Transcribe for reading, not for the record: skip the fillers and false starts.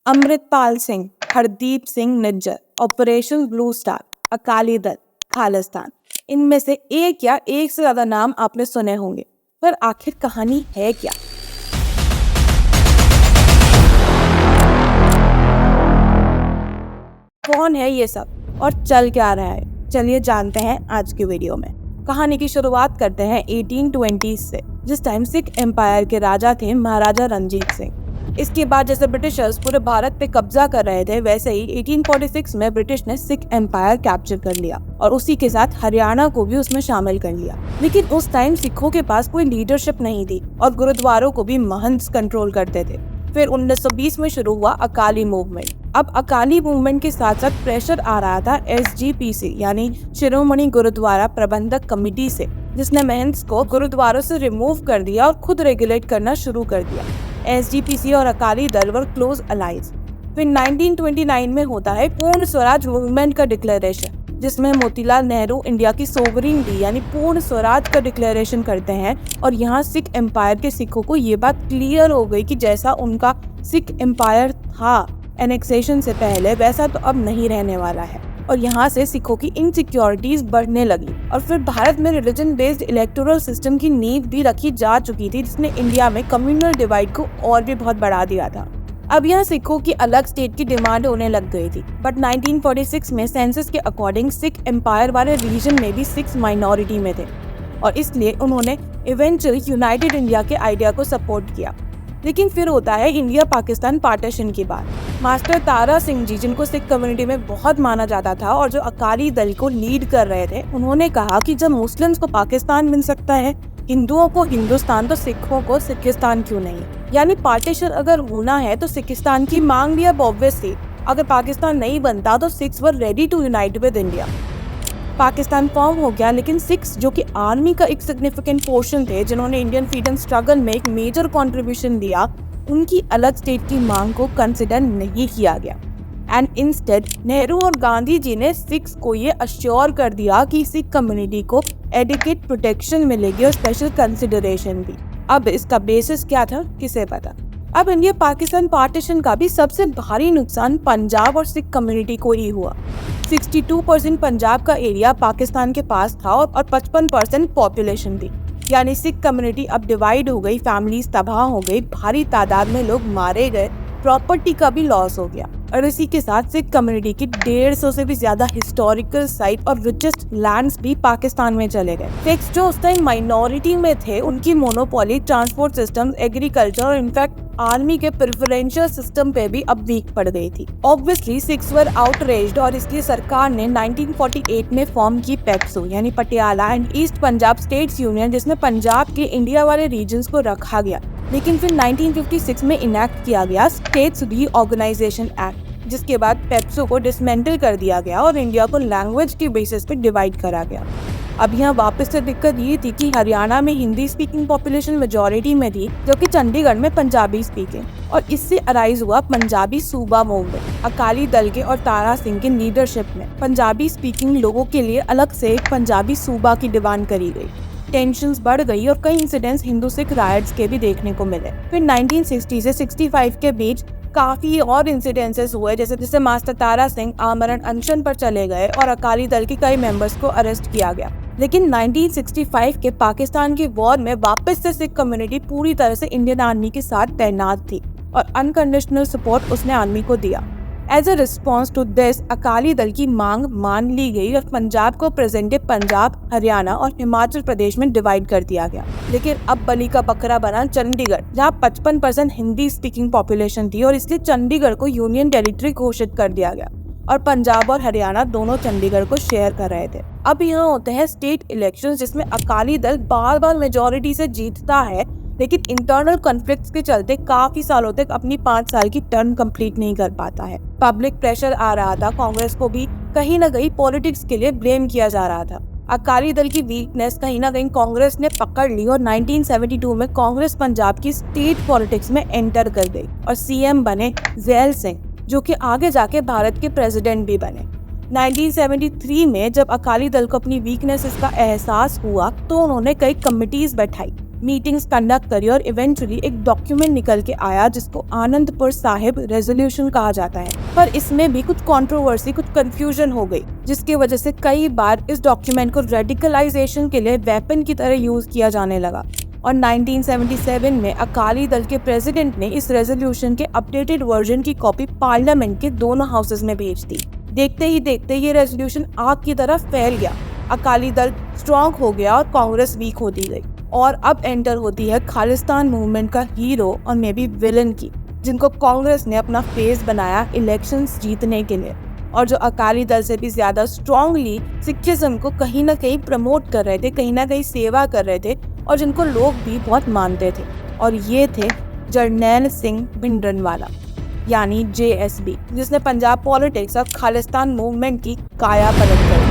Amritpal Singh, Hardeep Singh Nijjar, operation blue star, Akali Dal, Khalistan, इनमें से एक या एक से ज्यादा नाम आपने सुने होंगे, पर आखिर कहानी है क्या? कौन है ये सब और चल क्या रहा है? चलिए जानते हैं आज की वीडियो में। कहानी की शुरुआत करते हैं 1820 से, जिस टाइम सिख एम्पायर के राजा थे महाराजा रणजीत सिंह। इसके बाद जैसे ब्रिटिशर्स पूरे भारत पे कब्जा कर रहे थे, वैसे ही 1846 में ब्रिटिश ने सिख एम्पायर कैप्चर कर लिया और उसी के साथ हरियाणा को भी उसमें शामिल कर लिया। लेकिन उस टाइम सिखों के पास कोई लीडरशिप नहीं थी और गुरुद्वारों को भी महंत कंट्रोल करते थे। फिर 1920 में शुरू हुआ अकाली मूवमेंट। अब अकाली मूवमेंट के साथ साथ प्रेशर आ रहा था SGPC यानी शिरोमणि गुरुद्वारा प्रबंधक कमेटी से, जिसने महंत्स को गुरुद्वारों से रिमूव कर दिया और खुद रेगुलेट करना शुरू कर दिया। SGPC और अकाली दल वर क्लोज अलाइज। फिर 1929 में होता है पूर्ण स्वराज मूवमेंट का डिक्लेरेशन, जिसमें मोतीलाल नेहरू इंडिया की सोवरेनिटी यानी पूर्ण स्वराज का डिक्लेरेशन करते हैं। और यहाँ सिख एम्पायर के सिखों को ये बात क्लियर हो गई कि जैसा उनका सिख एम्पायर था एनेक्सेशन से पहले, वैसा तो अब नहीं रहने वाला है। और यहाँ से सिखों की इनसिक्योरिटीज बढ़ने लगी। और फिर भारत में रिलीजन बेस्ड इलेक्टोरल सिस्टम की नींव भी रखी जा चुकी थी, जिसने इंडिया में कम्युनल डिवाइड को और भी बहुत बढ़ा दिया था। अब यहाँ सिखों की अलग स्टेट की डिमांड होने लग गई थी। बट 1946 में सेंसस के अकॉर्डिंग सिख एम्पायर वाले रीजन में भी सिख माइनॉरिटी में थे और इसलिए उन्होंने इवेंचुअली यूनाइटेड इंडिया के आइडिया को सपोर्ट किया। लेकिन फिर होता है इंडिया पाकिस्तान पार्टीशन की बात। मास्टर तारा सिंह जी, जिनको सिख कम्युनिटी में बहुत माना जाता था और जो अकाली दल को लीड कर रहे थे, उन्होंने कहा कि जब मुस्लिम्स को पाकिस्तान मिल सकता है, हिंदुओं को हिंदुस्तान, तो सिखों को सिखिस्तान क्यों नहीं? यानी पार्टीशन अगर होना है तो सिखिस्तान की मांग भी अब ऑब्वियस थी। अगर पाकिस्तान नहीं बनता तो Sikhs were ready to unite with India. Pakistan form हो गया, लेकिन सिख्स जो कि आर्मी का एक सिग्निफिकेंट पोर्शन थे, जिन्होंने इंडियन फ्रीडम स्ट्रगल में एक मेजर कंट्रीब्यूशन दिया, उनकी अलग स्टेट की मांग को कंसिडर नहीं किया गया। एंड इंस्टेड नेहरू और गांधी जी ने सिख्स को ये अश्योर कर दिया कि सिख कम्युनिटी को एडिक्वेट प्रोटेक्शन मिलेगी और स्पेशल कंसिडरेशन भी। अब इसका बेसिस क्या था, किसे पता। अब इंडिया पाकिस्तान पार्टीशन का भी सबसे भारी नुकसान पंजाब और सिख कम्युनिटी को ही हुआ। 62% पंजाब का एरिया पाकिस्तान के पास था और 55% पॉपुलेशन थी। यानी सिख कम्युनिटी अब डिवाइड हो गई, फैमिलीज तबाह हो गई, भारी तादाद में लोग मारे गए, प्रॉपर्टी का भी लॉस हो गया। और इसी के साथ सिख कम्युनिटी की 150 से भी ज्यादा हिस्टोरिकल साइट और रिचेस्ट लैंड्स भी पाकिस्तान में चले गए। सिख्स जो उस टाइम माइनॉरिटी में थे, उनकी मोनोपोली ट्रांसपोर्ट सिस्टम, एग्रीकल्चर और इनफैक्ट आर्मी के प्रेफरेंशियल सिस्टम पे भी अब वीक पड़ गई थी। ऑब्वियसली सिख्स वर आउटरेज्ड और इसलिए सरकार ने 1948 में फॉर्म की पेप्सू यानी Patiala and east Punjab states union, जिसमें पंजाब के इंडिया वाले रीजन्स को रखा गया। लेकिन फिर 1956 में इनैक्ट किया गया स्टेट्स रीऑर्गेनाइजेशन एक्ट, जिसके बाद पेप्सू को डिसमेंटल कर दिया गया और इंडिया को लैंग्वेज के बेसिस पे डिवाइड करा गया। अब यहाँ वापस से दिक्कत ये थी कि हरियाणा में हिंदी स्पीकिंग पॉपुलेशन मेजॉरिटी में थी, जो कि चंडीगढ़ में पंजाबी स्पीकिंग, और इससे अराइज हुआ पंजाबी सूबा मूवमेंट। अकाली दल के और तारा सिंह की लीडरशिप में पंजाबी स्पीकिंग लोगों के लिए अलग से एक पंजाबी सूबा की डिमांड करी गई। टेंशन्स बढ़ गई और कई इंसिडेंट्स हिंदू सिख राइट्स के भी देखने को मिले। फिर 1960 से 65 के बीच काफी और इंसिडेंसेस हुए, जैसे मास्टर तारा सिंह आमरण अनशन पर चले गए और अकाली दल के कई मेंबर्स को अरेस्ट किया गया। लेकिन 1965 के पाकिस्तान की वॉर में वापस से सिख कम्युनिटी पूरी तरह से इंडियन आर्मी के साथ तैनात थी और अनकंडीशनल सपोर्ट उसने आर्मी को दिया। As a response to this, Akali Dal की मांग मान ली गई और पंजाब को प्रेजेंट डे पंजाब, हरियाणा और हिमाचल प्रदेश में डिवाइड कर दिया गया। लेकिन अब बलि का बकरा बना चंडीगढ़, जहाँ 55% हिंदी स्पीकिंग पॉपुलेशन थी और इसलिए चंडीगढ़ को यूनियन टेरिटरी घोषित कर दिया गया और पंजाब और हरियाणा दोनों चंडीगढ़ को शेयर कर रहे थे। अब यहाँ होते हैं स्टेट इलेक्शंस, जिसमें अकाली दल बार बार मेजोरिटी से जीतता है, लेकिन इंटरनल कॉन्फ्लिक्ट्स के चलते काफी सालों तक अपनी 5 साल की टर्म कंप्लीट नहीं कर पाता है। पब्लिक प्रेशर आ रहा था, कांग्रेस को भी कहीं ना कहीं पॉलिटिक्स के लिए ब्लेम किया जा रहा था। अकाली दल की वीकनेस कहीं ना कहीं कांग्रेस ने पकड़ ली और 1972 में कांग्रेस पंजाब की स्टेट पॉलिटिक्स में एंटर कर गई और सीएम बने ज़ैल सिंह, जो कि आगे जाके भारत के प्रेसिडेंट भी बने। 1973 में जब अकाली दल को अपनी वीकनेस का एहसास हुआ तो उन्होंने कई कमिटीज बैठाई, मीटिंग्स कंडक्ट करी और इवेंचुअली एक डॉक्यूमेंट निकल के आया जिसको आनंदपुर साहिब रेजोल्यूशन कहा जाता है। पर इसमें भी कुछ कंट्रोवर्सी, कुछ कंफ्यूजन हो गई, जिसकी वजह से कई बार इस डॉक्यूमेंट को रेडिकलाइजेशन के लिए वेपन की तरह यूज किया जाने लगा। और 1977 में अकाली दल के प्रेसिडेंट ने इस रेजोल्यूशन के अपडेटेड वर्जन की कॉपी पार्लियामेंट के दोनों हाउसेस में भेज दी। देखते ही देखते ये रेजोल्यूशन आग की तरह फैल गया, अकाली दल स्ट्रॉन्ग हो गया और कांग्रेस वीक होती गई। और अब एंटर होती है खालिस्तान मूवमेंट का हीरो और मे बी विलन की, जिनको कांग्रेस ने अपना फेस बनाया इलेक्शंस जीतने के लिए, और जो अकाली दल से भी ज्यादा स्ट्रांगली सिखिज्म को कहीं ना कहीं प्रमोट कर रहे थे, कहीं ना कहीं सेवा कर रहे थे, और जिनको लोग भी बहुत मानते थे। और ये थे जरनैल सिंह भिंडरनवाला यानी JSB, जिसने पंजाब पॉलिटिक्स और खालिस्तान मूवमेंट की काया पलट कर